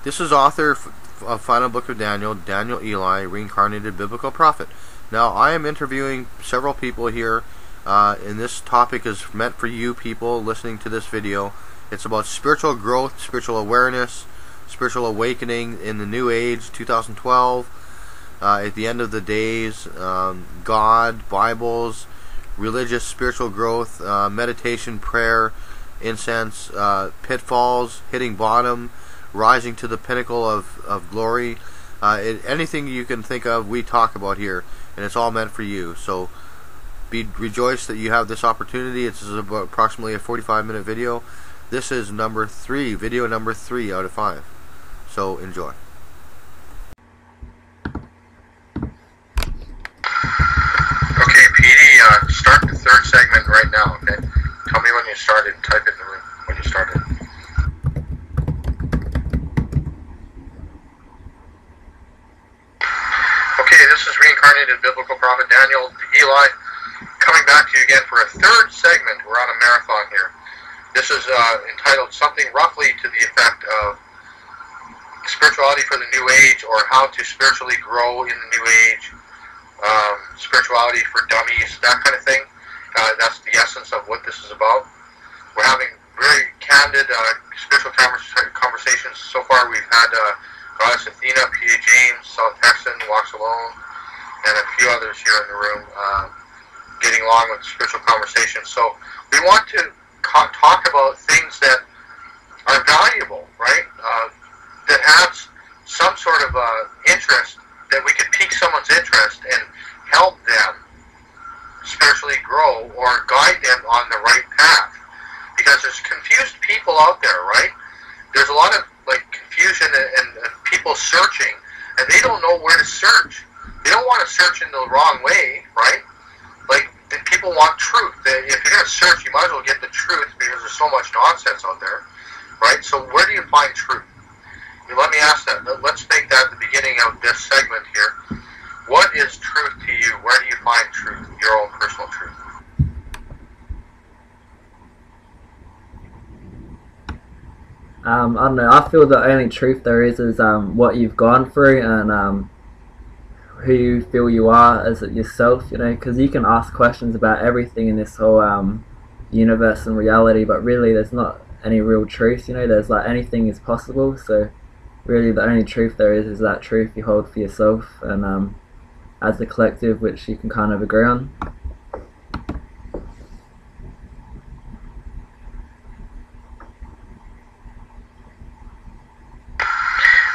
This is author of Final Book of Daniel, Daniel Eli, reincarnated biblical prophet. Now, I am interviewing several people here, and this topic is meant for you people listening to this video. It's about spiritual growth, spiritual awareness, spiritual awakening in the New Age, 2012, at the end of the days, God, Bibles, religious spiritual growth, meditation, prayer, incense, pitfalls, hitting bottom, rising to the pinnacle of glory. Anything you can think of, we talk about here, and it's all meant for you. So be rejoiced that you have this opportunity. It's about approximately a 45-minute video. This is number 3, video number 3 out of 5. So enjoy. Okay, Petey, start the third segment right now, okay? Tell me when you started. Type it in the room when you started. Okay, this is reincarnated biblical prophet Daniel Eli coming back to you again for a third segment. We're on a marathon here. This is entitled something roughly to the effect of spirituality for the New Age, or how to spiritually grow in the New Age, spirituality for dummies, that kind of thing. That's the essence of what this is about. We're having very candid spiritual conversations. So far we've had Goddess Athena, P.A. James, South Texan, Walks Alone, and a few others here in the room getting along with spiritual conversations. So we want to talk about things that are valuable, right? That has some sort of interest, that we could pique someone's interest and help them spiritually grow or guide them on the right path. Because there's confused people out there, right? There's a lot of confusion and people searching, and they don't know where to search. They don't want to search in the wrong way, right? People want truth. If you're going to search, you might as well get the truth, because there's so much nonsense out there, right? So where do you find truth? Let me ask that. Let's make that the beginning of this segment here. What is truth to you? Where do you find truth, your own personal truth? I don't know. I feel the only truth there is what you've gone through, and who you feel you are as yourself. You know, because you can ask questions about everything in this whole universe and reality, but really there's not any real truth. You know, there's anything is possible. So really, the only truth there is that truth you hold for yourself, and as a collective, which you can kind of agree on.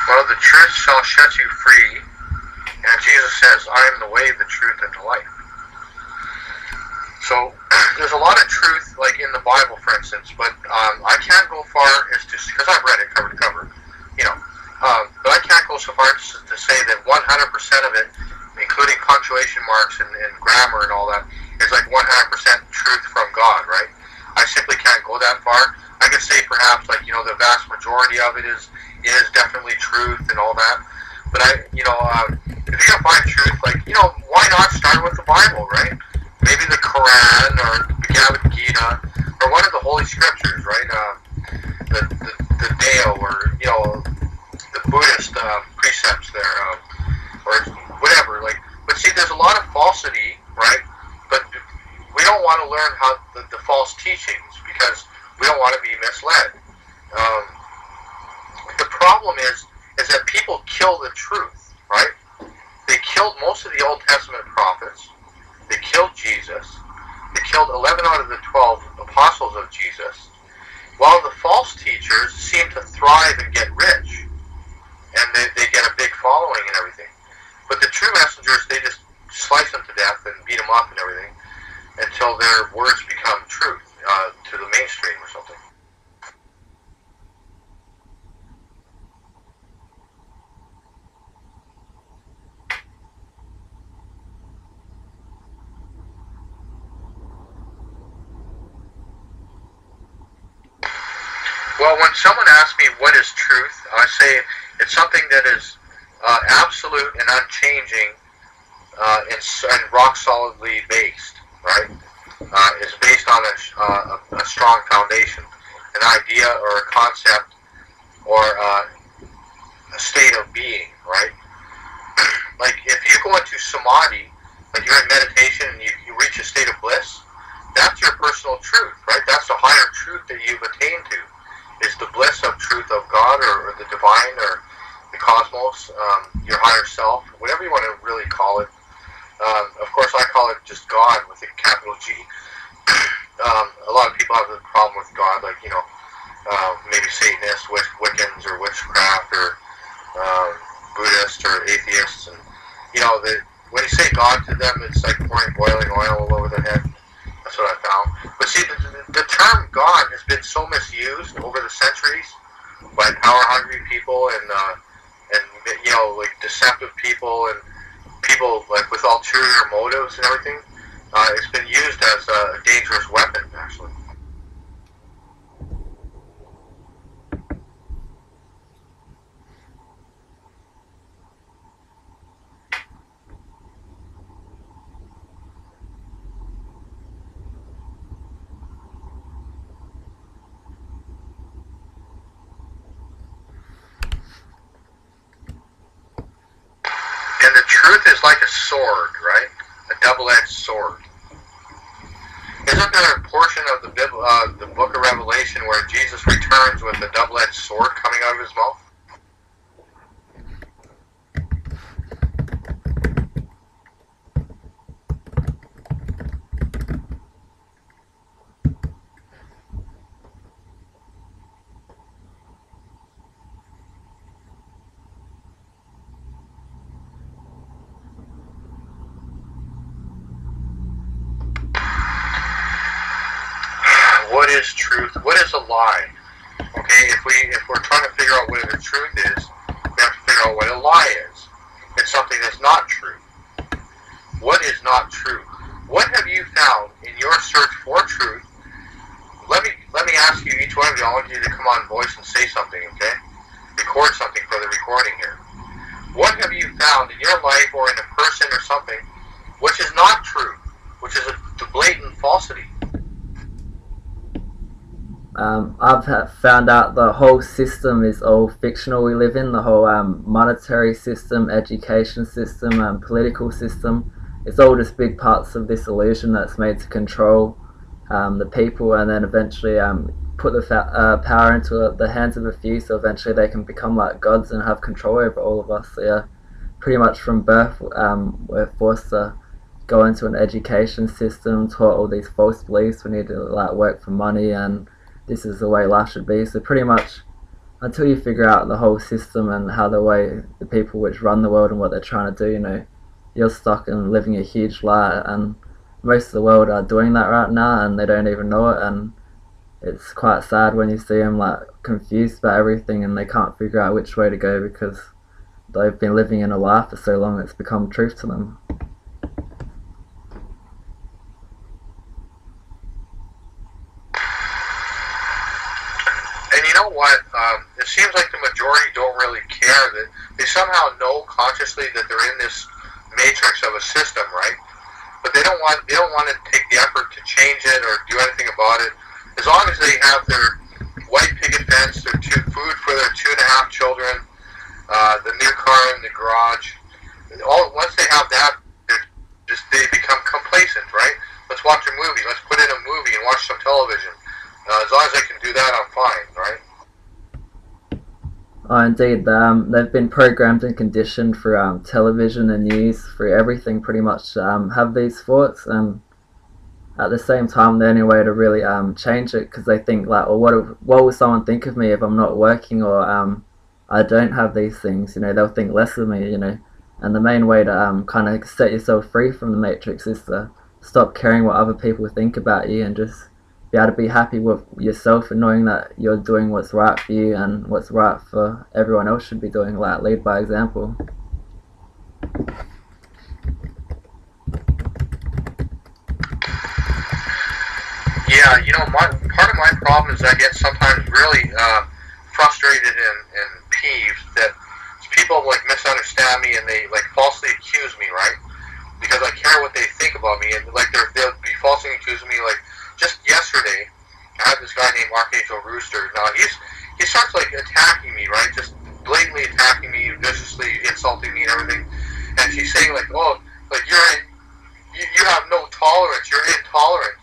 Well, the truth shall set you free, and Jesus says, I am the way, the truth, and the life. So there's a lot of truth, in the Bible, for instance, but I can't go far as to, because I've read it cover to cover, but I can't go so far as to say that 100% of it, including punctuation marks and grammar and all that, is 100% truth from God, right? I simply can't go that far. I could say perhaps, the vast majority of it is definitely truth and all that. But if you're gonna find truth, why not start with the Bible, right? Maybe the Quran or the Bhagavad Gita or one of the Holy Scriptures, right? The Deo, or the Buddhist precepts there, or whatever. But see, there's a lot of falsity, right? But we don't want to learn how the false teachings, because we don't want to be misled. The problem is that people kill the truth, right? They killed most of the Old Testament prophets. They killed Jesus. They killed 11 out of the 12 apostles of Jesus, while the false teachers seem to thrive and get rich, and they get a big following and everything. But the true messengers, they just slice them to death and beat them up and everything until their words become truth to the mainstream or something. Well, when someone asks me what is truth, I say it's something that is absolute and unchanging and rock solidly based, right? It's based on a strong foundation, an idea or a concept or a state of being, right? Like if you go into samadhi, like you're in meditation and you reach a state of bliss, that's your personal truth, right? That's the higher truth that you've attained to, is the bliss of truth of God or the divine or the cosmos, your higher self, whatever you want to really call it. Of course, I call it just God with a capital G. A lot of people have a problem with God, like, you know, maybe Satanists, Wiccans, or witchcraft, or Buddhists, or atheists, and you know, when you say God to them, it's like pouring boiling oil all over their head. That's what I found. But see, the term God has been so misused over the centuries by power-hungry people and you know, like deceptive people and people like with ulterior motives and everything. It's been used as a dangerous weapon, actually. And the truth is like a sword, right? A double-edged sword. Isn't there a portion of the book of Revelation where Jesus returns with a double-edged sword coming out of his mouth? What is truth? What is a lie? Okay, if we're trying to figure out what the truth is, we have to figure out what a lie is. It's something that's not true. What is not true? What have you found in your search for truth? Let me ask you, each one of you, I want you to come on voice and say something, okay? Record something for the recording here. What have you found in your life or in a person or something which is not true, which is a blatant falsity? I've found out the whole system is all fictional we live in, the whole monetary system, education system, political system. It's all just big parts of this illusion that's made to control the people and then eventually put the power into the hands of a few, so eventually they can become like gods and have control over all of us. So yeah, pretty much from birth we're forced to go into an education system, taught all these false beliefs. We need to like work for money and this is the way life should be. So pretty much until you figure out the whole system and how the people which run the world and what they're trying to do, you know, you're stuck in living a huge lie, and most of the world are doing that right now and they don't even know it, and it's quite sad when you see them like confused about everything and they can't figure out which way to go because they've been living in a lie for so long it's become truth to them. And you know what? It seems like the majority don't really care. That they somehow know consciously that they're in this matrix of a system, right? But they don't want to take the effort to change it or do anything about it. As long as they have their white picket fence, their food for their 2.5 children, the new car in the garage. Once they have that, they become complacent, right? Let's watch a movie. Let's put in a movie and watch some television. As long as I can do that, I'm fine, right? Oh, indeed. They've been programmed and conditioned through television and news, through everything pretty much, have these thoughts, and at the same time the only way to really change it, because they think like, well, what will someone think of me if I'm not working or I don't have these things, you know, they'll think less of me, you know. And the main way to kind of set yourself free from the matrix is to stop caring what other people think about you and just be able to be happy with yourself and knowing that you're doing what's right for you and what's right for everyone else should be doing, like lead by example. Yeah, you know, part of my problem is I get sometimes really frustrated and peeved that people like misunderstand me and they like falsely accuse me, right? Because I care what they think about me, and like they'll be falsely accusing me. Like just yesterday, I had this guy named Archangel Rooster. Now he starts like attacking me, right? Just blatantly attacking me, viciously insulting me and everything. And she's saying like, oh, like you have no tolerance, you're intolerant.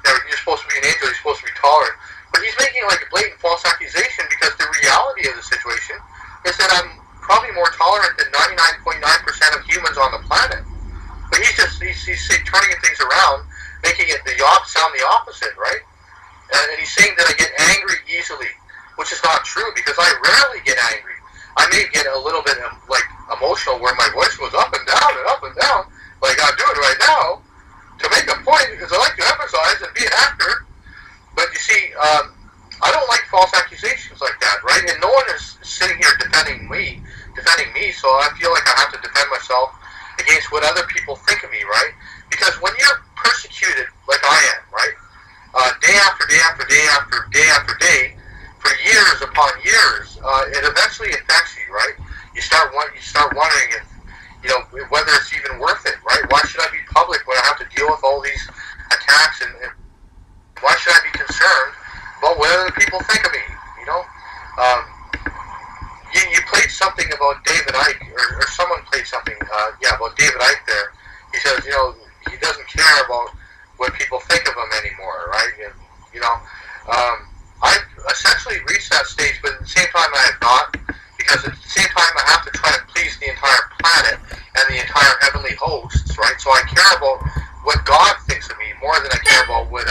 You're supposed to be an angel, you're supposed to be tolerant. But he's making like a blatant false accusation, because the reality of the situation is that I'm probably more tolerant than 99.9% of humans on the planet. But he's turning things around, making it sound the opposite, right? And he's saying that I get angry easily, which is not true, because I rarely get angry. I may get a little bit like emotional, where my voice goes up and down and up and down, like I'm doing right now, to make a point, because I like to emphasize and be an actor. But you see, I don't like false accusations like that, right? And no one is sitting here defending me, so I feel like I have to defend myself against what other people think of me, right? Because when you're persecuted like I am, right, day after day after day after day after day, for years upon years, it eventually affects you, right? You start wondering if, whether it's even worth it, right? Why should I be public when I have to deal with all these attacks, and why should I be concerned about what other people think of me? You played something about David Icke, or someone played something, about David Icke there. He says, he doesn't care about what people think of him anymore, right? And, I've essentially reached that stage, but at the same time I have not, because at the same time I have to try to please the entire planet and the entire heavenly hosts, right? So I care about what God thinks of me more than I care about what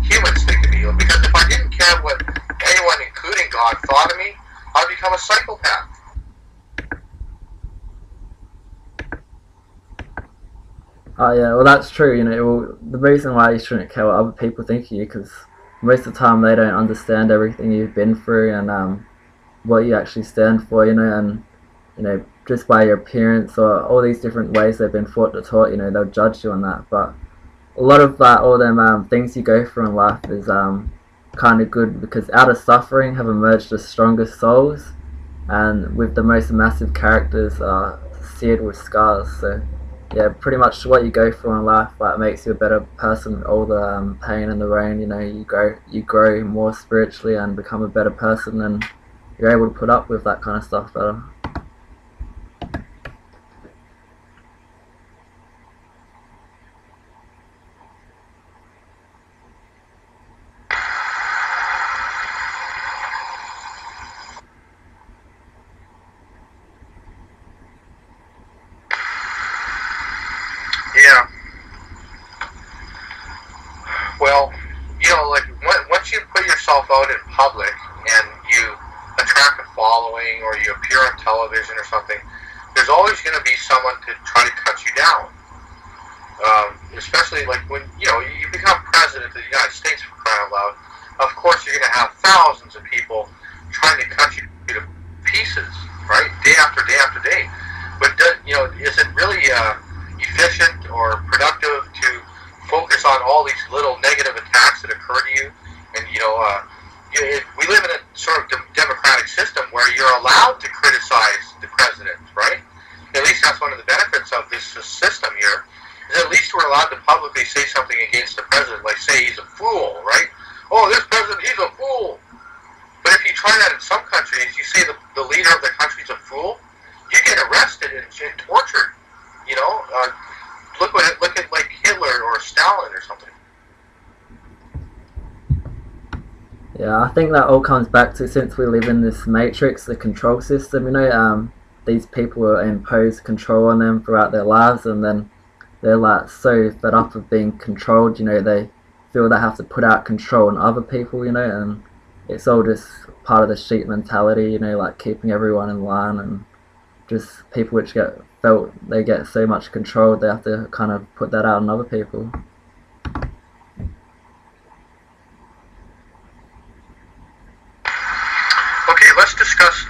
humans think of me. Because if I didn't care what anyone, including God, thought of me, I'd become a psychopath. Oh yeah, well that's true. Well, the reason why you shouldn't care what other people think of you, because most of the time they don't understand everything you've been through and what you actually stand for. And just by your appearance or all these different ways they've been taught, they'll judge you on that. But a lot of that, all them things you go through in life is kind of good, because out of suffering have emerged the strongest souls, and with the most massive characters are seared with scars. So yeah, pretty much what you go through in life makes you a better person. All the pain and the rain, you grow more spiritually and become a better person, and you're able to put up with that kind of stuff better. Yeah. Well, once you put yourself out in public and you attract a following, or you appear on television or something, there's always going to be someone to try to cut you down. Especially like when you become president of the United States, for crying out loud. Of course, you're going to have thousands of people trying to cut you to pieces, right? Day after day after day. But is it really efficient or productive to focus on all these little negative attacks that occur to you? And we live in a sort of democratic system where you're allowed to criticize the president, right? At least that's one of the benefits of this system here, is at least we're allowed to publicly say something against the president, like say he's a fool, right? Oh, this president, he's a fool. But if you try that in some countries, you say the leader of the country's a fool, you get arrested and tortured. Look at like Hitler or Stalin or something. Yeah, I think that all comes back to, since we live in this matrix, the control system. These people impose control on them throughout their lives, and then they're like so fed up of being controlled. They feel they have to put out control on other people. And it's all just part of the sheep mentality. Like keeping everyone in line, and just people which they get so much control, they have to kind of put that out on other people. Okay, let's discuss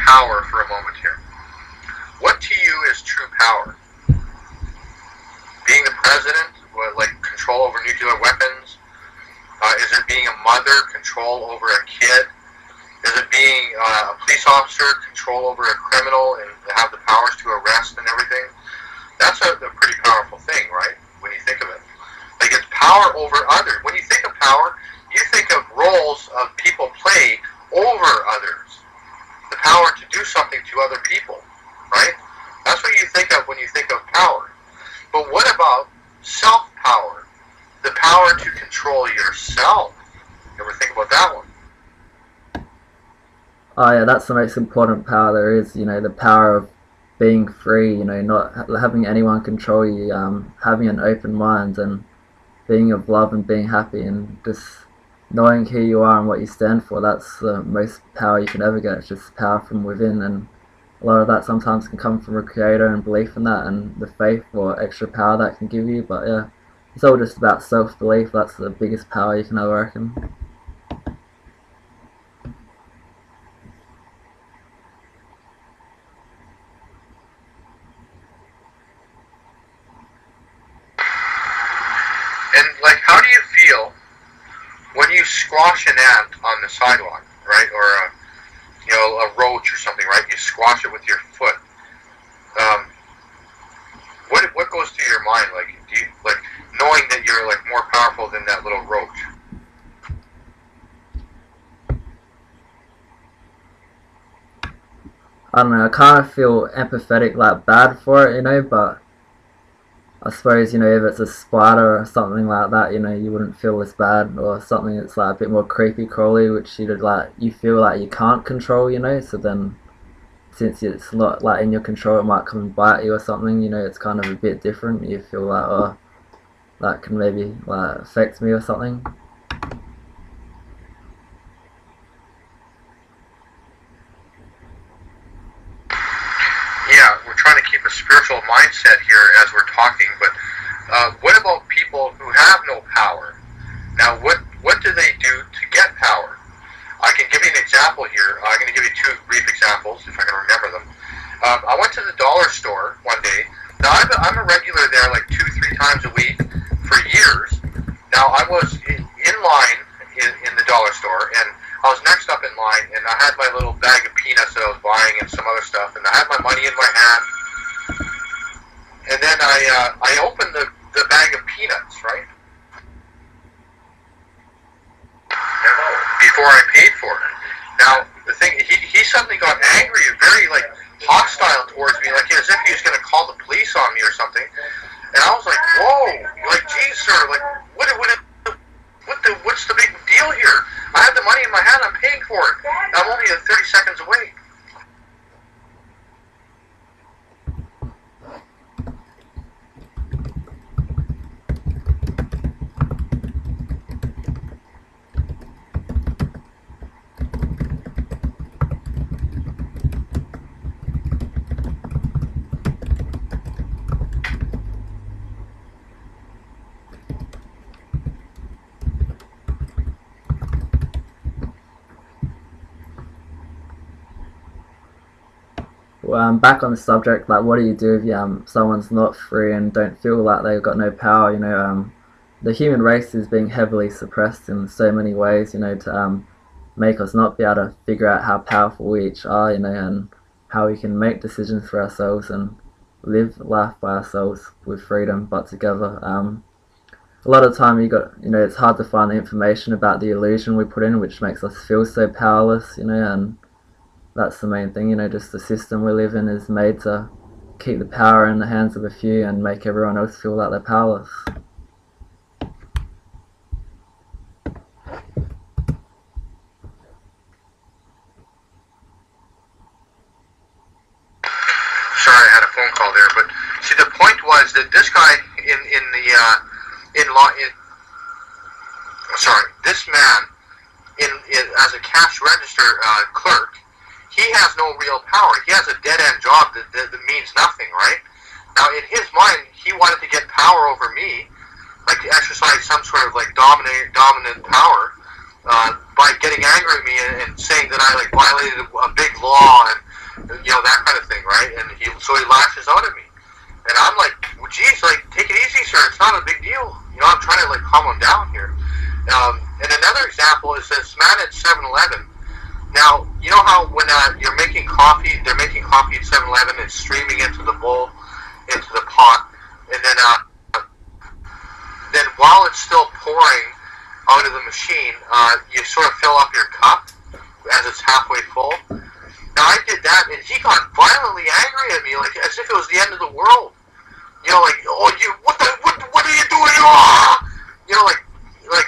power for a moment here. What to you is true power? Being the president, like control over nuclear weapons? Is it being a mother, control over a kid? Is it being a police officer, control over a criminal, and have the powers to arrest and everything? That's a pretty powerful thing, right? When you think of it. Like, it's power over others. When you think of power, you think of roles of people play over others. But power to do something to other people, right? That's what you think of when you think of power. But what about self-power? The power to control yourself. You ever think about that one? Oh yeah, that's the most important power there is, the power of being free, not having anyone control you, having an open mind and being of love and being happy and just knowing who you are and what you stand for. That's the most power you can ever get. It's just power from within, and a lot of that sometimes can come from a creator and belief in that and the faith or extra power that can give you. But yeah, it's all just about self-belief. That's the biggest power you can ever reckon. And like, how do you feel when you squash an ant on the sidewalk, right? Or a roach or something, right? You squash it with your foot. What goes through your mind? Like, do you like knowing that you're like more powerful than that little roach? I don't know. I kind of feel empathetic, like bad for it, but I suppose, if it's a spider or something like that, you wouldn't feel as bad, or something that's like a bit more creepy crawly, which you feel like you can't control, so then since it's not like in your control, it might come and bite you or something, it's kind of a bit different. You feel like, oh, that can maybe like affect me or something. Yeah, we're trying to keep a spiritual mindset here as we're talking, but what about people who have no power? Now, what do they do to get power? I can give you an example here. I'm going to give you two brief examples, if I can remember them. I went to the dollar store one day. Now, I'm a regular there like 2-3 times a week for years. Now, I was in line in the dollar store, and I was next up in line, and I had my little bag of peanuts that I was buying and some other stuff, and I had my money in my hand. And then I opened the bag of peanuts, right? Before I paid for it. Now, the thing, he suddenly got angry, very, like, hostile towards me, like as if he was going to call the police on me or something. And I was like, whoa, like, geez, sir, like, what's the big deal here? I have the money in my hand, I'm paying for it. I'm only 30 seconds away. Well, back on the subject, like, what do you do if someone's not free and don't feel like they've got no power? The human race is being heavily suppressed in so many ways, to make us not be able to figure out how powerful we each are, and how we can make decisions for ourselves and live life by ourselves with freedom, but together. A lot of the time, it's hard to find the information about the illusion we put in, which makes us feel so powerless, and that's the main thing, just the system we live in is made to keep the power in the hands of a few and make everyone else feel like they're powerless. Sorry, I had a phone call there, but see, the point was that this guy this man as a cash register clerk, he has no real power. He has a dead-end job that means nothing, right? Now, in his mind, he wanted to get power over me, like to exercise some sort of like dominant power by getting angry at me and saying that I like violated a big law and that kind of thing, right? And so he lashes out at me, and I'm like, well, geez, like, take it easy, sir. It's not a big deal. I'm trying to like calm him down here. And another example is this man at 7-Eleven. Now, you know how when you're making coffee, they're making coffee at 7-Eleven, it's streaming into the bowl, into the pot, and then while it's still pouring out of the machine, you sort of fill up your cup as it's halfway full. Now, I did that, and he got violently angry at me, like as if it was the end of the world. You know, like, oh, what are you doing? Ah! You know, like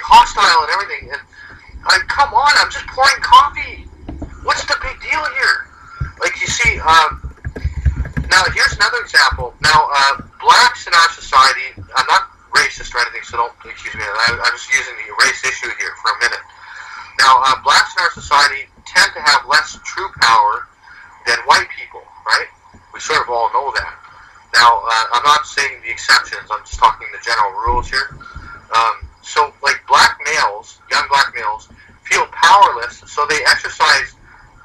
hostile and everything. And come on, I'm just pouring coffee. What's the big deal here? Like, you see, now here's another example. Now, blacks in our society, I'm not racist or anything, so don't accuse me of that. I'm just using the race issue here for a minute. Now, blacks in our society tend to have less true power than white people, right? We sort of all know that. Now, I'm not saying the exceptions, I'm just talking the general rules here. So, like, black males, young black males, feel powerless, so they exercise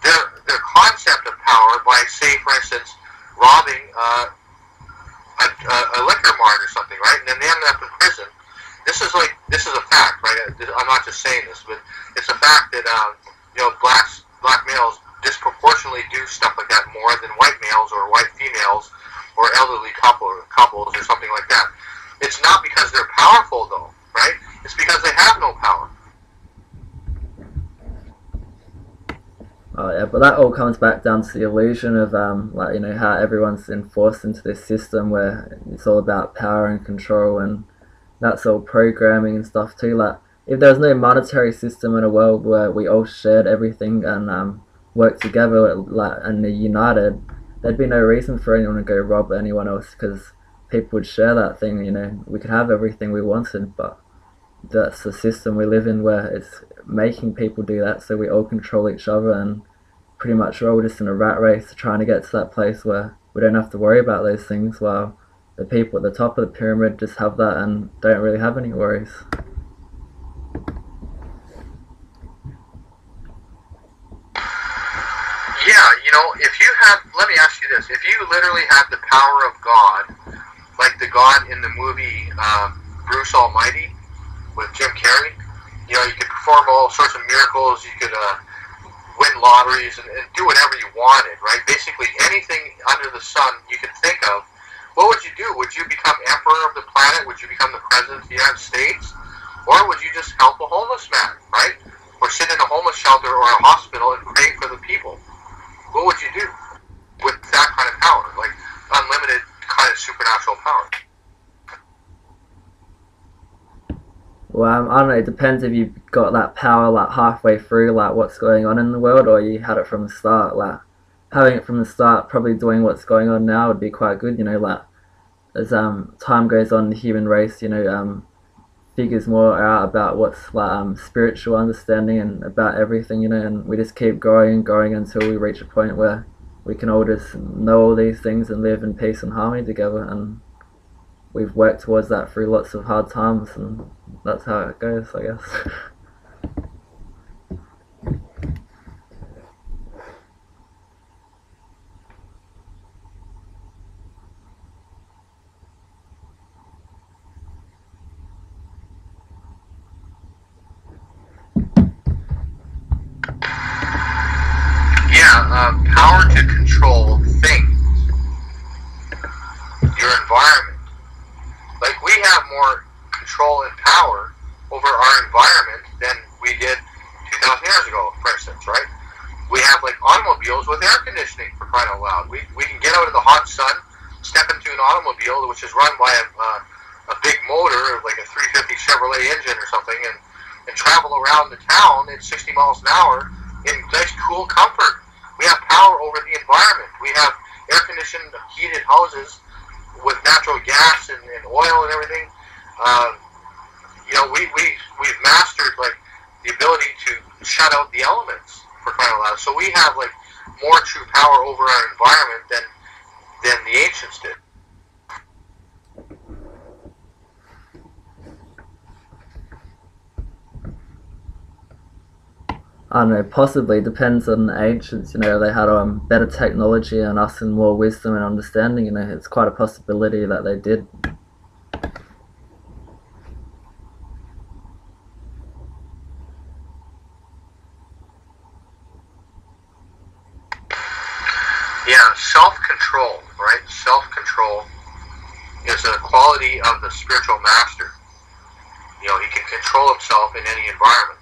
their concept of power by, say, for instance, robbing a liquor mart or something, right? And then they end up in prison. This is a fact, right? I'm not just saying this, but it's a fact that you know, black males disproportionately do stuff like that more than white males or white females or elderly couples or something like that. It's not because they're powerful, though, right? It's because they have no power. Oh yeah, but that all comes back down to the illusion of like, you know, how everyone's enforced into this system where it's all about power and control, and that's all programming and stuff too. Like, if there was no monetary system in a world where we all shared everything and worked together, like, and are united, there'd be no reason for anyone to go rob anyone else, because people would share that thing. You know, we could have everything we wanted, but that's the system we live in where it's making people do that, so we all control each other, and pretty much we're all just in a rat race trying to get to that place where we don't have to worry about those things, while the people at the top of the pyramid just have that and don't really have any worries. Yeah, you know, if you had, let me ask you this, if you literally had the power of God, like the God in the movie Bruce Almighty with Jim Carrey, you know, you could perform all sorts of miracles, you could win lotteries and do whatever you wanted, right? Basically anything under the sun you could think of. What would you do? Would you become emperor of the planet? Would you become the president of the United States? Or would you just help a homeless man, right? Or sit in a homeless shelter or a hospital and pray for the people? What would you do with that kind of power? Like unlimited kind of supernatural power? Well, I don't know, it depends if you've got that power like halfway through like what's going on in the world, or you had it from the start. Like, having it from the start, probably doing what's going on now would be quite good, you know, like, as time goes on, the human race, you know, figures more out about what's like spiritual understanding and about everything, you know, and we just keep growing and growing until we reach a point where we can all just know all these things and live in peace and harmony together. And we've worked towards that through lots of hard times, and that's how it goes, I guess. Power to control things, your environment. Like, we have more control and power over our environment than we did 2,000 years ago, for instance, right? We have, like, automobiles with air conditioning, for crying out loud. We can get out of the hot sun, step into an automobile, which is run by a big motor, like a 350 Chevrolet engine or something, and travel around the town at 60 miles an hour in nice, cool comfort. We have power over the environment. We have air-conditioned, heated houses with natural gas and oil and everything. You know, we've mastered, like, the ability to shut out the elements, for crying out loud. So we have, like, more true power over our environment than the ancients did. I don't know, possibly, depends on the ancients, you know, they had better technology and us and more wisdom and understanding, you know, it's quite a possibility that they did. Yeah, self-control, right? Self-control is a quality of the spiritual master. You know, he can control himself in any environment.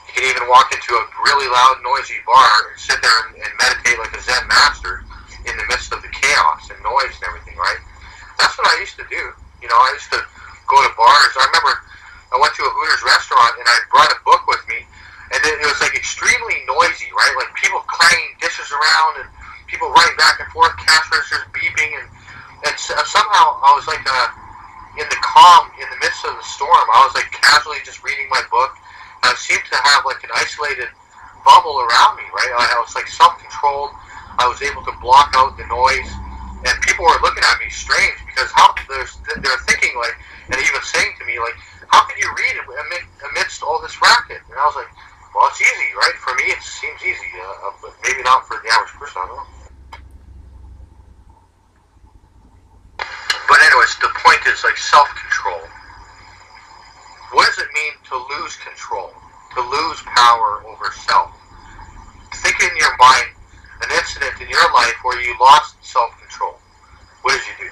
You can even walk into a really loud, noisy bar and sit there and meditate like a Zen master in the midst of the chaos and noise and everything, right? That's what I used to do. You know, I used to go to bars. I remember I went to a Hooters restaurant and I brought a book with me, and it was like extremely noisy, right? Like people clanging dishes around and people running back and forth, cash registers beeping, and somehow I was like in the calm, in the midst of the storm. I was like casually just reading my book. I seemed to have like an isolated bubble around me, right? I was like self-controlled. I was able to block out the noise, and people were looking at me strange because they're thinking like, and even saying to me like, how can you read amidst all this racket? And I was like, well, it's easy, right? For me, it seems easy, but maybe not for the average person. I don't know. But anyways, the point is like self-control. What does it mean to lose control? To lose power over self? Think in your mind an incident in your life where you lost self-control. What did you do?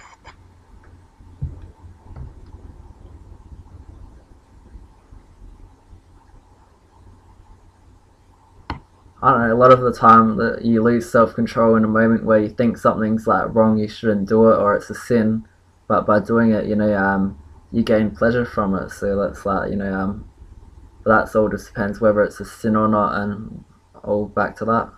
I don't know, a lot of the time that you lose self-control in a moment where you think something's like wrong, you shouldn't do it, or it's a sin, but by doing it, you gain pleasure from it. So that's like, but that's all just depends whether it's a sin or not, and all back to that.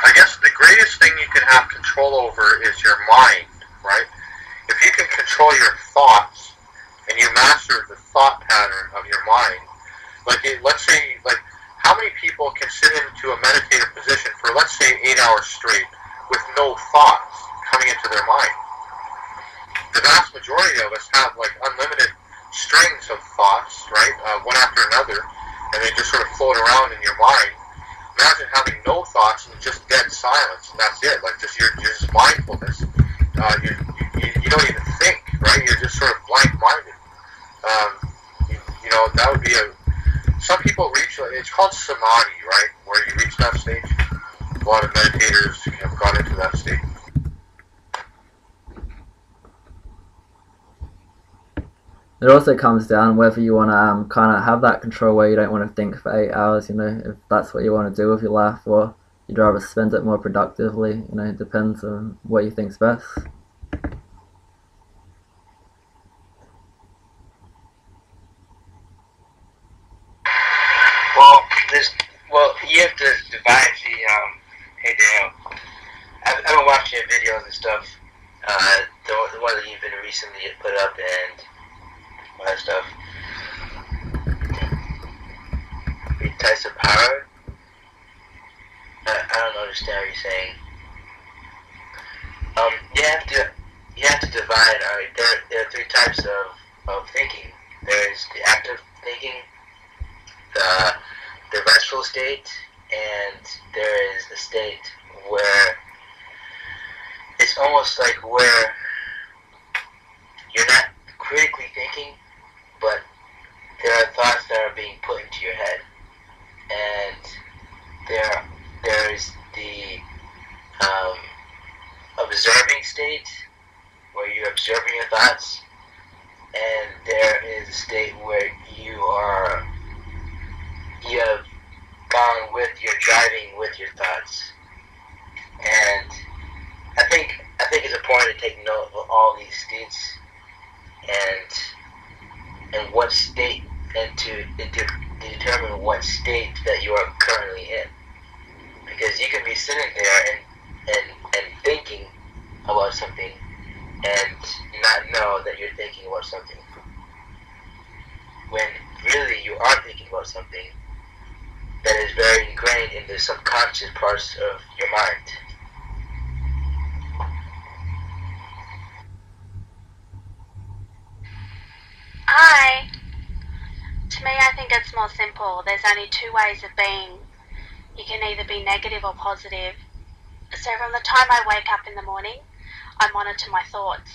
I guess the greatest thing you can have control over is your mind, right? If you can control your thoughts and you master the thought pattern of your mind, let's say, how many people can sit into a meditative position for, let's say, 8 hours straight with no thoughts coming into their mind? The vast majority of us have unlimited strings of thoughts, right, one after another, and they just sort of float around in your mind. Imagine having no thoughts and just dead silence, and that's it. You're just mindfulness. You don't even think, right? You're just sort of blank-minded. That would be some people reach, it's called samadhi, right? Where you reach that stage. A lot of meditators have gone into that state. It also comes down whether you want to kind of have that control where you don't want to think for 8 hours, if that's what you want to do with your life, or you'd rather spend it more productively. It depends on what you think's best. You have to divide the, hey Daniel, I've been watching your videos and stuff, the one that you've been recently put up and all that stuff. 3 types of power? I don't understand what you're saying. You have to divide, there are 3 types of thinking. There's the active thinking, the restful state, and there is a state where it's almost like where you're not critically thinking, but there are thoughts that are being put into your head, and there's the observing state where you're observing your thoughts, and there is a state where you have gone with, you're driving with your thoughts. And I think it's important to take note of all these states and what state, and to determine what state that you are currently in, because you can be sitting there and thinking about something and not know that you're thinking about something, when really you are thinking about something that is very ingrained in the subconscious parts of your mind. Hi. To me, I think it's more simple. There's only 2 ways of being. You can either be negative or positive. So from the time I wake up in the morning, I monitor my thoughts.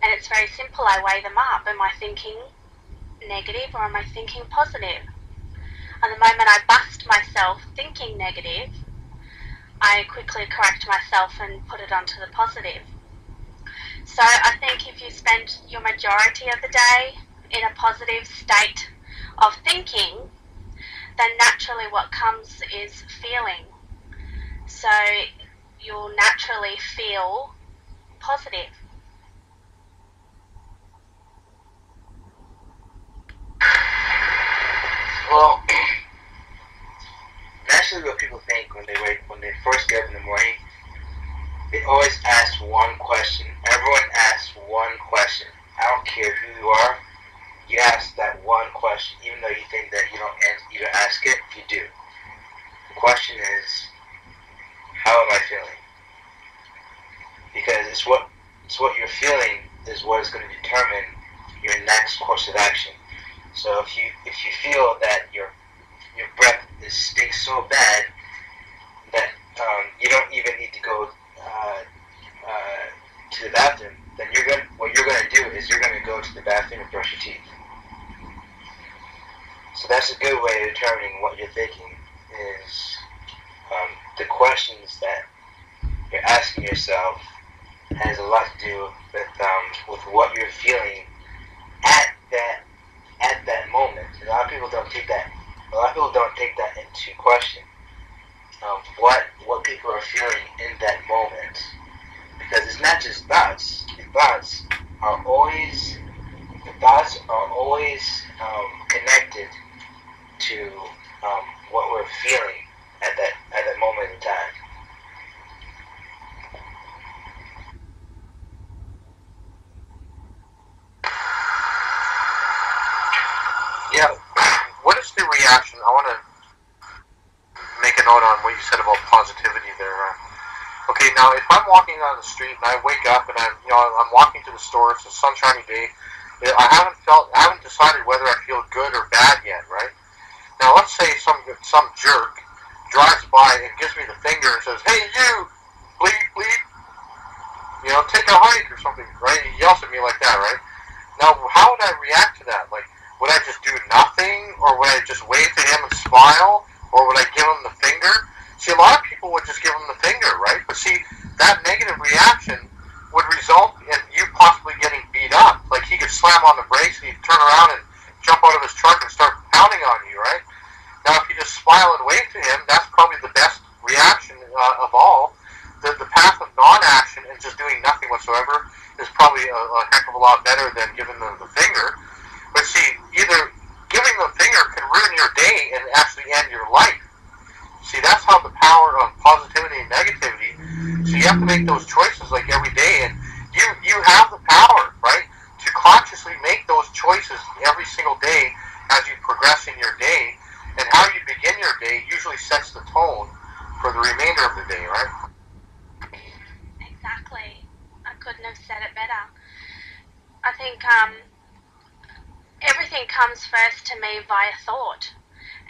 And it's very simple. I weigh them up. Am I thinking negative or am I thinking positive? And the moment I bust myself thinking negative, I quickly correct myself and put it onto the positive. So I think if you spend your majority of the day in a positive state of thinking, then naturally what comes is feeling. So you'll naturally feel positive. Well, naturally what people think when they first get up in the morning, they always ask one question. Everyone asks one question. I don't care who you are, you ask that one question, even though you think that you don't ask it, you do. The question is, how am I feeling? Because it's what you're feeling is what is going to determine your next course of action. So if you feel that your breath stinks so bad that you don't even need to go to the bathroom, then what you're going to do is you're going to go to the bathroom and brush your teeth. So that's a good way of determining what you're thinking is the questions that you're asking yourself has a lot to do with what you're feeling at that moment. A lot of people don't take that into question. What people are feeling in that moment, because it's not just thoughts. The thoughts are always connected to what we're feeling at that moment in time. Yeah. What is the reaction? I want to make a note on what you said about positivity there. Okay, now if I'm walking down the street and I wake up and I'm walking to the store, it's a sunshiny day. I haven't decided whether I feel good or bad yet, right? Now let's say some jerk drives by and gives me the finger and says, "Hey you, bleep bleep, take a hike" or something, right? He yells at me like that, right? Now how would I react to that? Like, would I just do nothing, or would I just wave to him and smile, or would I give him the finger? See, a lot of people would just give him the finger, right? But see, that negative reaction would result in you possibly getting beat up. Like, he could slam on the brakes and he'd turn around and jump out of his truck and start pounding on you, right? Now, if you just smile and wave to him, that's probably the best reaction of all. The path of non-action and just doing nothing whatsoever is probably a heck of a lot better than giving them the finger. But see, either giving the finger can ruin your day and actually end your life. See, that's how the power of positivity and negativity. So you have to make those choices like every day, and you have the power, right, to consciously make those choices every single day as you progress in your day. And how you begin your day usually sets the tone for the remainder of the day, right? Exactly. I couldn't have said it better. I think everything comes first to me via thought.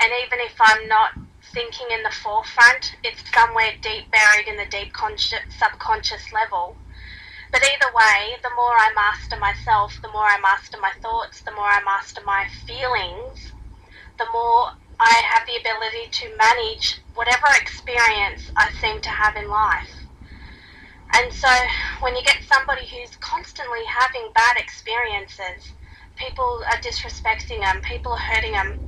And even if I'm not thinking in the forefront, it's somewhere deep buried in the deep subconscious level. But either way, the more I master myself, the more I master my thoughts, the more I master my feelings, the more I have the ability to manage whatever experience I seem to have in life. And so when you get somebody who's constantly having bad experiences, people are disrespecting them, people are hurting them,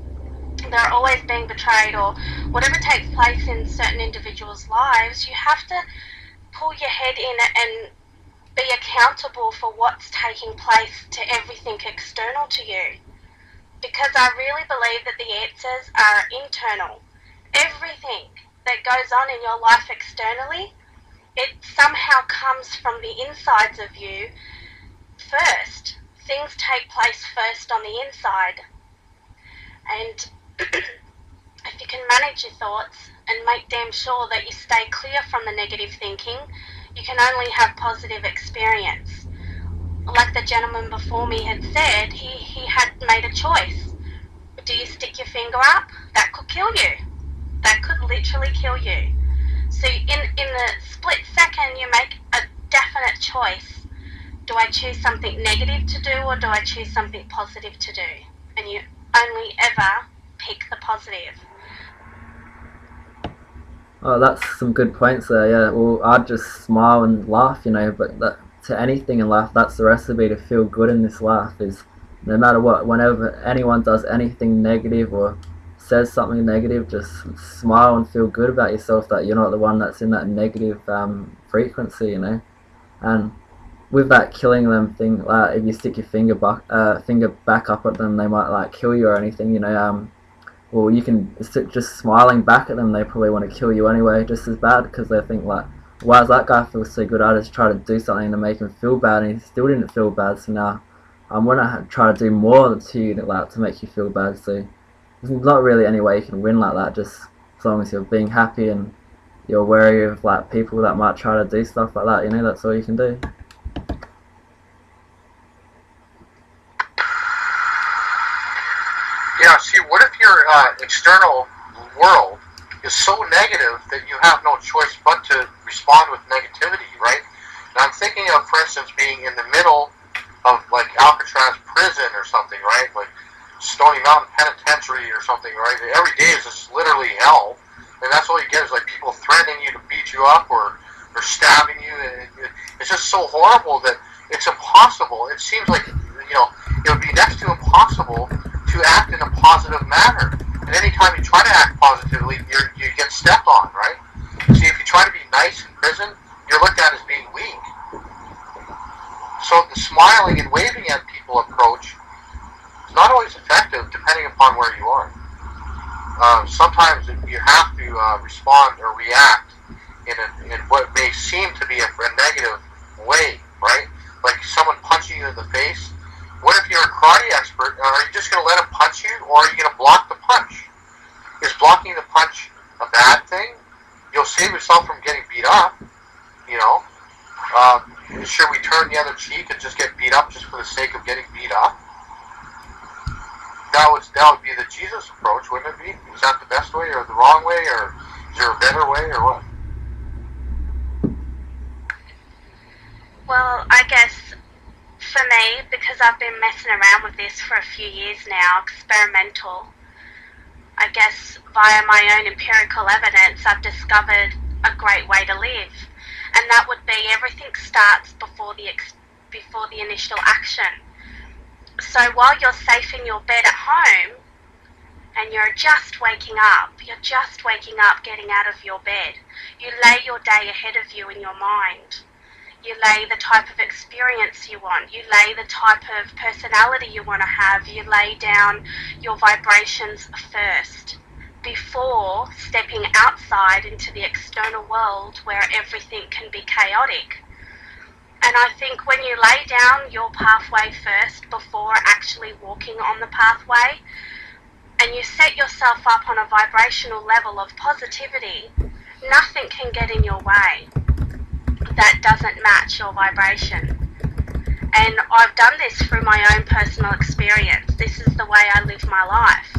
they're always being betrayed, or whatever takes place in certain individuals' lives, you have to pull your head in and be accountable for what's taking place to everything external to you. Because I really believe that the answers are internal. Everything that goes on in your life externally, it somehow comes from the insides of you first. Things take place first on the inside. And if you can manage your thoughts and make damn sure that you stay clear from the negative thinking, you can only have positive experience. Like the gentleman before me had said, he had made a choice. Do you stick your finger up? That could kill you. That could literally kill you. So in the split second, you make a definite choice. Do I choose something negative to do, or do I choose something positive to do? And you only ever pick the positive. Oh, that's some good points there. Yeah, well, I'd just smile and laugh, but to anything in life, that's the recipe to feel good in this life. Is no matter what, whenever anyone does anything negative or says something negative, just smile and feel good about yourself that you're not the one that's in that negative frequency, And with that killing them thing, if you stick your finger back up at them, they might kill you or anything, well, you can just smiling back at them, they probably want to kill you anyway, just as bad, because they think why does that guy feel so good? I just try to do something to make him feel bad, and he still didn't feel bad. So now I'm gonna try to do more to you, to make you feel bad. So there's not really any way you can win like that. Just as long as you're being happy and you're wary of people that might try to do stuff like that. That's all you can do. Yeah, see, what if your external world is so negative that you have no choice but to respond with negativity, right? And I'm thinking of, for instance, being in the middle of, Alcatraz prison or something, right? Like Stony Mountain Penitentiary or something, right? Every day is just literally hell. And that's all you get is, people threatening you to beat you up or stabbing you. And it's just so horrible that it's impossible. It seems like, it would be next to impossible to act in a positive manner. And anytime you try to act positively, you get stepped on, right? See, if you try to be nice in prison, you're looked at as being weak. So the smiling and waving at people approach is not always effective depending upon where you are. Sometimes you have to respond or react in what may seem to be a negative way, right? Like someone punching you in the face. What if you're a karate expert? Are you just going to let him punch you, or are you going to block the punch? Is blocking the punch a bad thing? You'll save yourself from getting beat up, Should we turn the other cheek and just get beat up just for the sake of getting beat up? That would be the Jesus approach, wouldn't it be? Is that the best way, or the wrong way, or is there a better way, or what? Well, I guess for me, because I've been messing around with this for a few years now, experimental, I guess via my own empirical evidence, I've discovered a great way to live. And that would be everything starts before the initial action. So while you're safe in your bed at home, and you're just waking up, getting out of your bed, you lay your day ahead of you in your mind. You lay the type of experience you want. You lay the type of personality you want to have. You lay down your vibrations first before stepping outside into the external world where everything can be chaotic. And I think when you lay down your pathway first before actually walking on the pathway, and you set yourself up on a vibrational level of positivity, nothing can get in your way that doesn't match your vibration. And I've done this through my own personal experience. This is the way I live my life.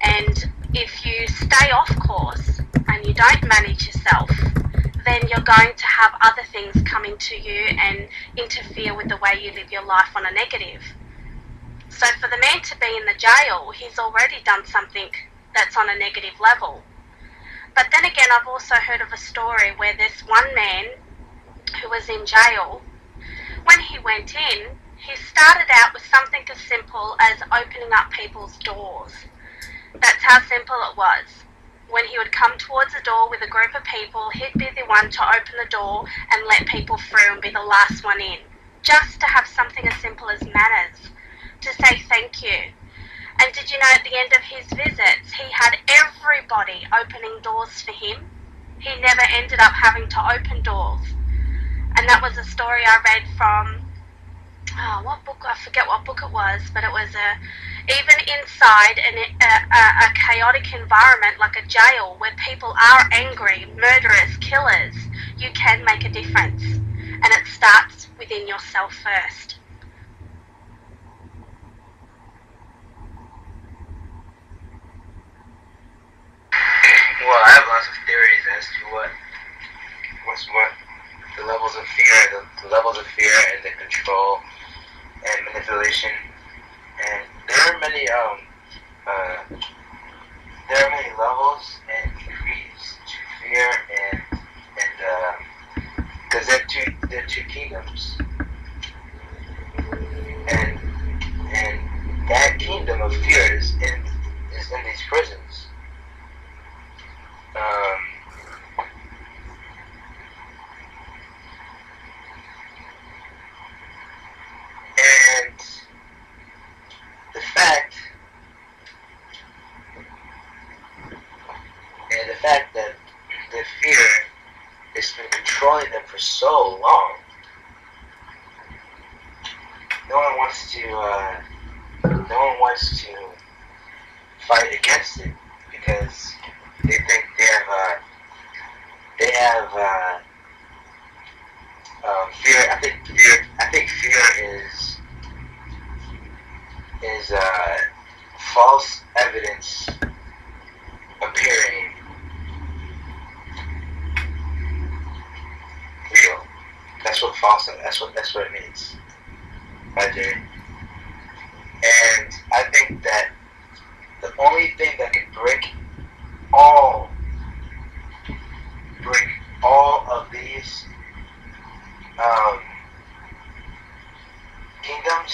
And if you stay off course and you don't manage yourself, then you're going to have other things coming to you and interfere with the way you live your life on a negative. So for the man to be in the jail, he's already done something that's on a negative level. But then again, I've also heard of a story where this one man who was in jail, when he went in, he started out with something as simple as opening up people's doors. That's how simple it was. When he would come towards a door with a group of people, he'd be the one to open the door and let people through and be the last one in. Just to have something as simple as manners, to say thank you. And did you know at the end of his visits, he had everybody opening doors for him. He never ended up having to open doors. And that was a story I read from, what book? I forget what book it was, but it was even inside a chaotic environment like a jail where people are angry, murderers, killers, you can make a difference. And it starts within yourself first. Well, I have lots of theories as to what the levels of fear, the levels of fear and the control and manipulation, and there are many there are many levels and degrees to fear, and because they're two kingdoms, and that kingdom of fear is in these prisons. And the fact that the fear has been controlling them for so long. No one wants to fight against it because they think they have fear. I think fear is false evidence appearing real. That's what it means. Right there. And I think that the only thing that can break all of these kingdoms,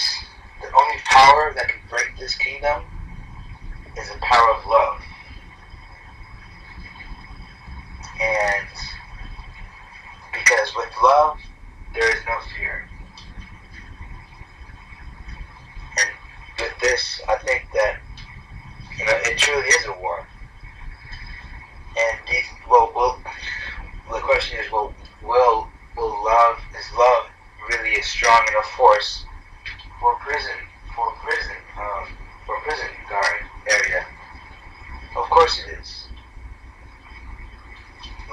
the only power that can break this kingdom is the power of love. And because with love, there is no fear. And with this, I think that, it truly is a war. And the question is, is love really as strong in a force for a prison guard area? Of course it is.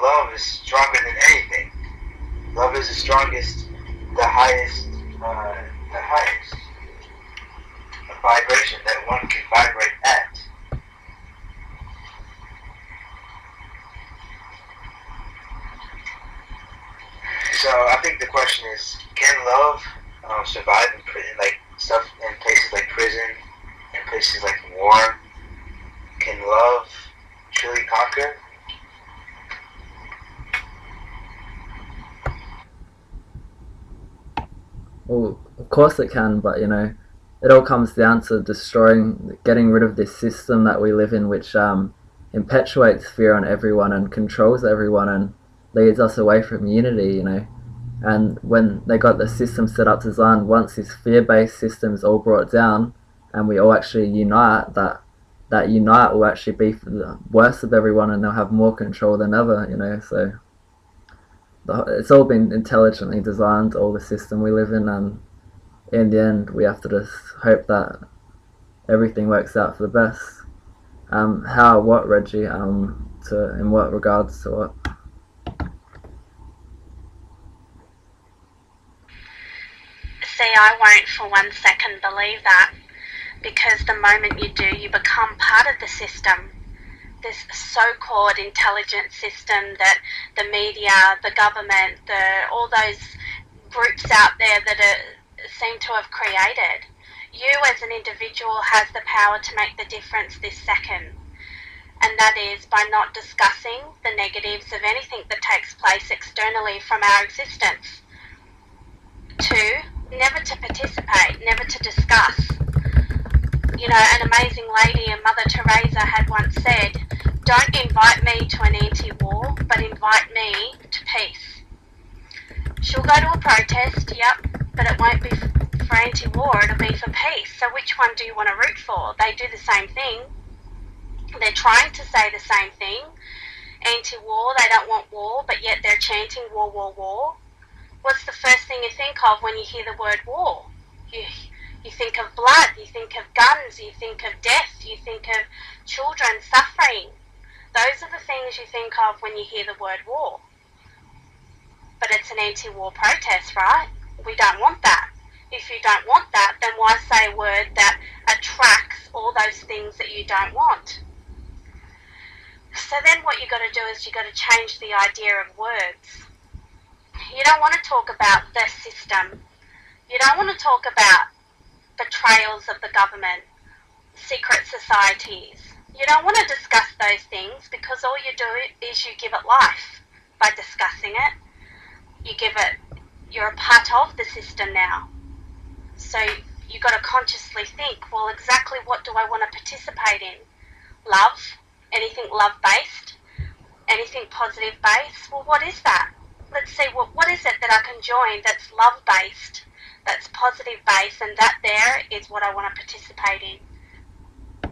Love is stronger than anything. Love is the strongest, the highest vibration that one can vibrate at. So I think the question is, can love survive in prison, like stuff in places like prison, in places like war? Can love truly conquer? Well, of course it can, but it all comes down to getting rid of this system that we live in, which perpetuates fear on everyone and controls everyone and leads us away from unity, And when they got the system set up designed, once this fear-based system is all brought down and we all actually unite, that unite will actually be for the worst of everyone and they'll have more control than ever, So it's all been intelligently designed, all the system we live in, and in the end we have to just hope that everything works out for the best. What, Reggie? In what regards to what? See, I won't for 1 second believe that, because the moment you do, you become part of the system. This so-called intelligent system that the media, the government, all those groups out there that seem to have created. You as an individual has the power to make the difference this second. And that is by not discussing the negatives of anything that takes place externally from our existence. 2, never to participate, never to discuss. An amazing lady, Mother Teresa, had once said, "Don't invite me to an anti-war, but invite me to peace." She'll go to a protest, yep, but it won't be for anti-war, it'll be for peace. So which one do you want to root for? They do the same thing. They're trying to say the same thing. Anti-war, they don't want war, but yet they're chanting war, war, war. What's the first thing you think of when you hear the word war? You think of blood, you think of guns, you think of death, you think of children suffering. Those are the things you think of when you hear the word war. But it's an anti-war protest, right? We don't want that. If you don't want that, then why say a word that attracts all those things that you don't want? So then what you've got to do is you've got to change the idea of words. You don't want to talk about the system. You don't want to talk about betrayals of the government, secret societies, You don't want to discuss those things because all you do is you give it life by discussing it. You're a part of the system now. So you've got to consciously think, well, exactly what do I want to participate in? Love? Anything love-based? Anything positive-based? Well, what is that? Let's see, what is it that I can join that's love-based, that's positive-based, and that there is what I want to participate in.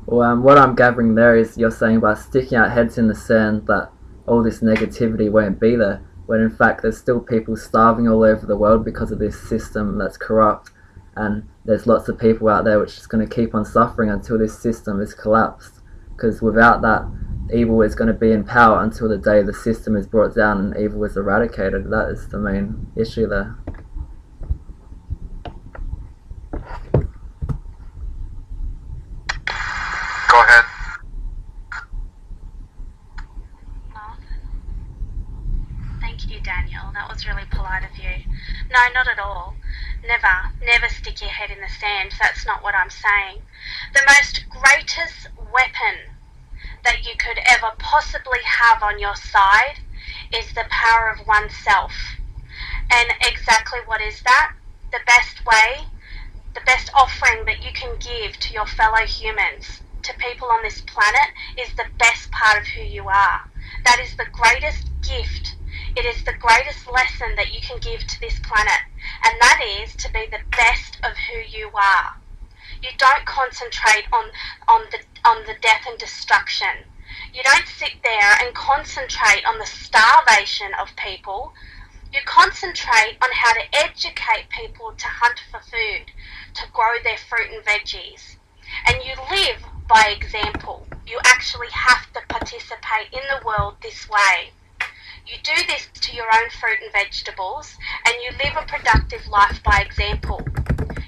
Well, what I'm gathering there is you're saying by sticking our heads in the sand that all this negativity won't be there, when in fact there's still people starving all over the world because of this system that's corrupt, and there's lots of people out there which is going to keep on suffering until this system is collapsed, because without that, evil is going to be in power until the day the system is brought down and evil is eradicated. That is the main issue there. Go ahead. Thank you, Daniel. That was really polite of you. No, not at all. Never stick your head in the sand. That's not what I'm saying. The most greatest weapon that you could ever possibly have on your side is the power of oneself. And exactly what is that? The best way, the best offering that you can give to your fellow humans, to people on this planet, is the best part of who you are. That is the greatest gift. It is the greatest lesson that you can give to this planet, and that is to be the best of who you are. You don't concentrate on the death and destruction. You don't sit there and concentrate on the starvation of people. You concentrate on how to educate people to hunt for food, to grow their fruit and veggies. And you live by example. You actually have to participate in the world this way. You do this to your own fruit and vegetables, and you live a productive life by example.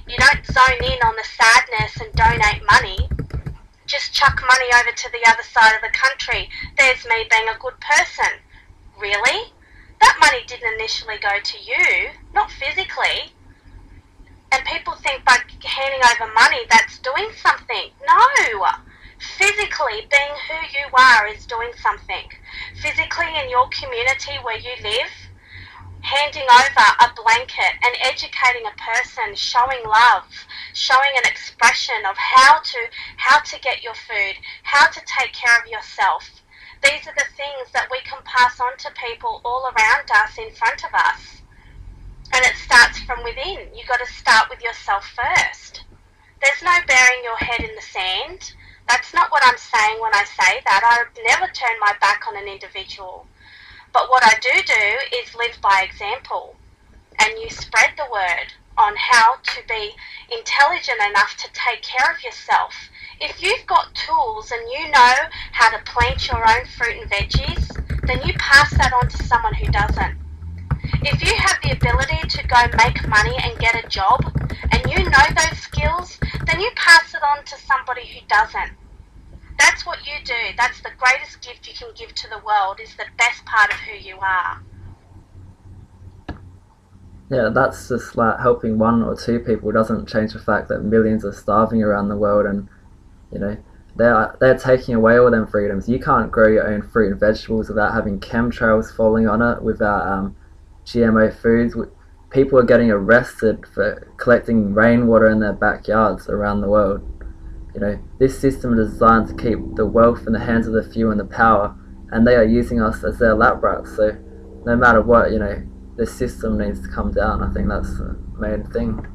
You don't zone in on the sadness and donate money. Just chuck money over to the other side of the country. There's me being a good person. Really? That money didn't initially go to you, not physically. And people think by handing over money that's doing something. No! Physically, being who you are is doing something. Physically, in your community where you live, handing over a blanket and educating a person, showing love, showing an expression of how to get your food, how to take care of yourself. These are the things that we can pass on to people all around us, in front of us. And it starts from within. You've got to start with yourself first. There's no burying your head in the sand. That's not what I'm saying when I say that. I never turn my back on an individual. But what I do is live by example. And you spread the word on how to be intelligent enough to take care of yourself. If you've got tools and you know how to plant your own fruit and veggies, then you pass that on to someone who doesn't. If you have the ability to go make money and get a job, and you know those skills, then you pass it on to somebody who doesn't. That's what you do. That's the greatest gift you can give to the world, is the best part of who you are. Yeah, that's just like helping one or two people doesn't change the fact that millions are starving around the world, and you know they're taking away all them freedoms. You can't grow your own fruit and vegetables without having chemtrails falling on it, without GMO foods. People are getting arrested for collecting rainwater in their backyards around the world. You know, this system is designed to keep the wealth in the hands of the few and the power, and they are using us as their lap rats. So no matter what, you know, this system needs to come down. I think that's the main thing.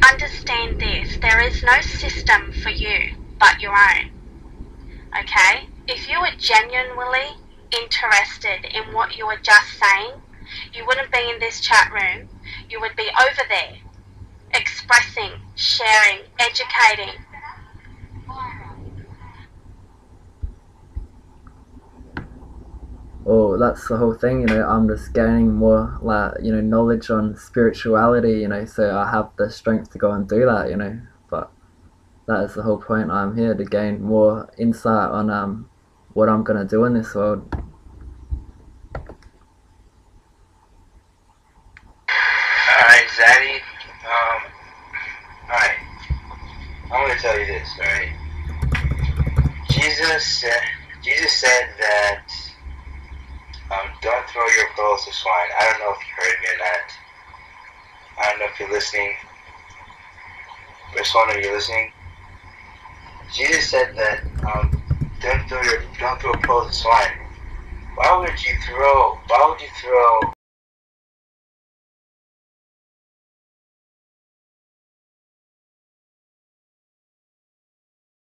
Understand this, there is no system for you but your own. Okay? If you were genuinely interested in what you were just saying, you wouldn't be in this chat room. You would be over there, expressing, sharing, educating. Well, that's the whole thing, you know, I'm just gaining more, like, you know, knowledge on spirituality, you know, so I have the strength to go and do that, you know, but that is the whole point. I'm here to gain more insight on what I'm going to do in this world. Alright, Zaddy, Jesus said that don't throw your pearls to swine. I don't know if you heard me or not. I don't know if you're listening. Verse 1, are you listening? Jesus said that don't throw pearls to swine. Why would you throw